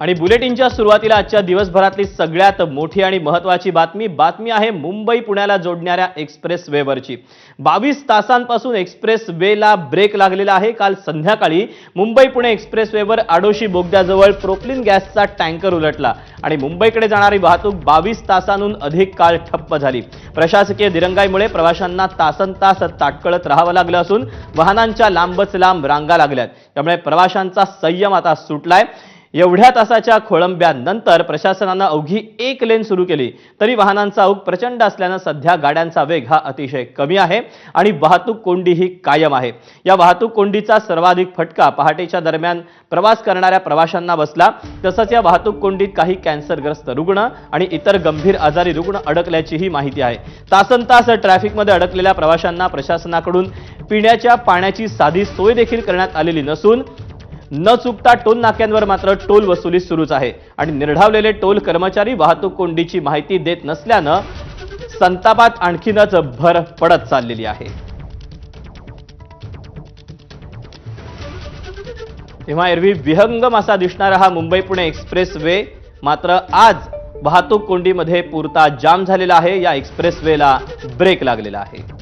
आणि बुलेटिनच्या सुरुवातीला आजच्या दिवसभरातली सगळ्यात मोठी आणि महत्त्वाची बातमी आहे मुंबई पुण्याला जोडणाऱ्या एक्सप्रेस वेवरची। 22 तासांपासून एक्सप्रेस वेला ब्रेक लागलेला आहे। काल संध्याकाळी मुंबई पुणे एक्सप्रेस वेवर आडोशी बोगद्याजवळ प्रोपलिन गॅसचा टँकर उलटला आणि मुंबईकडे जाणारी वाहतूक 22 तासांहून अधिक काळ ठप्प झाली। प्रशासकीय दिरंगाईमुळे प्रवाशांना तासनतास ताटकळत राहावं लागलं असून वाहनांच्या लांबच लांब रांगा लागल्यात। त्यामुळे प्रवाशांचा संयम आता सुटलाय। एवढ्या तासाच्या खोळंब्यानंतर प्रशासनाने अवघी एक लेन सुरू केली तरी वाहनांचा ओघ प्रचंड असल्याने सध्या गाड्यांचा वेग हा अतिशय कमी आहे आणि वाहतूक कोंडी ही कायम आहे। या वाहतूक कोंडीचा सर्वाधिक फटका पहाटेच्या दरम्यान प्रवास करणाऱ्या प्रवाशांना बसला। तसंच या वाहतूक कोंडीत काही कॅन्सरग्रस्त रुग्ण आणि इतर गंभीर आजारी रुग्ण अडकल्याचीही माहिती आहे। तासनतास ट्रॅफिकमध्ये अडकलेल्या प्रवाशांना प्रशासनाकडून पिण्याच्या पाण्याची साधी सोय देखील करण्यात आलेली नसून न चुकता टोल नाक्यांवर मात्र टोल वसुली सुरूच आहे आणि निर्ढावलेले टोल कर्मचारी वाहतूक कोंडीची माहिती देत नसल्याने संतापात आणखीनच भर पडत चाललेली आहे। तेव्हा एरवी विहंगम असा दिसणारा हा मुंबई पुणे एक्सप्रेस वे मात्र आज वाहतूक कोंडीमध्ये पुरता जाम झालेला आहे। या एक्सप्रेस वेला ब्रेक लागलेला आहे।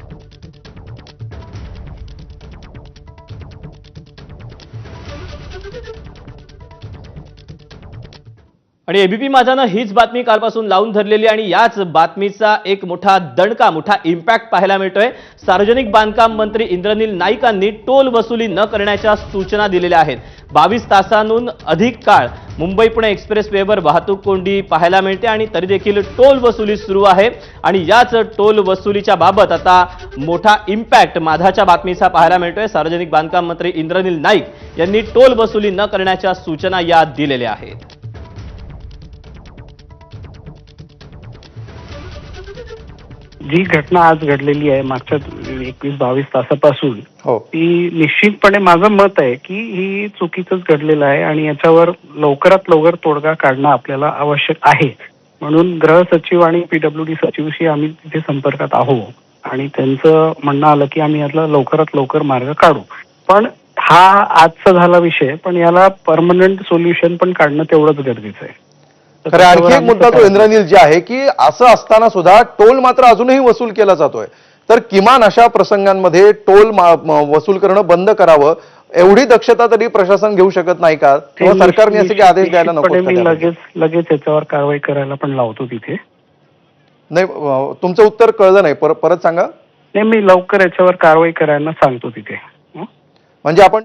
आणि एबीपी माझानं हीच बातमी कालपासून लावून धरलेली आणि याच बातमीचा एक मोठा दणका मोठा इम्पॅक्ट पाहायला मिळतोय। सार्वजनिक बांधकाम मंत्री इंद्रनील नाईकांनी टोल वसुली न करण्याच्या सूचना दिलेल्या आहेत। 22 तासांहून अधिक काळ मुंबई पुणे एक्सप्रेस वेवर वाहतूक कोंडी पाहायला मिळते आणि तरी देखील टोल वसुली सुरू आहे आणि याच टोल वसुलीच्या बाबत आता मोठा इम्पॅक्ट माधाच्या बातमीचा पाहायला मिळतोय। सार्वजनिक बांधकाम मंत्री इंद्रनील नाईक यांनी टोल वसुली न करण्याच्या सूचना या दिलेल्या आहेत। जी घटना आज घडलेली आहे मागच्या 21-22 तासापासून ती निश्चितपणे माझं मत आहे की ही चुकीचंच घडलेलं आहे आणि याच्यावर लवकरात लवकर तोडगा काढणं आपल्याला आवश्यक आहे। म्हणून गृह सचिव आणि पीडब्ल्यूडी सचिवशी आम्ही तिथे संपर्कात आहोत आणि त्यांचं म्हणणं आलं की आम्ही यातला लवकरात लवकर मार्ग काढू। पण हा आजचा झाला विषय, पण याला परमनंट सोल्युशन पण काढणं तेवढंच गरजेचं आहे। खरं आणखी एक मुद्दा तो इंद्रनील जे आहे की असं असताना सुद्धा टोल मात्र अजूनही वसूल केला जातोय, तर किमान अशा प्रसंगांमध्ये टोल वसूल करणं बंद करावं एवढी दक्षता तरी प्रशासन घेऊ शकत नाही का? किंवा सरकारने असे काही आदेश द्यायला नको? मी लगेच याच्यावर कारवाई करायला पण लावतो तिथे। नाही, तुमचं उत्तर कळलं नाही, परत सांगा। नाही, मी लवकर याच्यावर कारवाई करायला सांगतो तिथे। म्हणजे आपण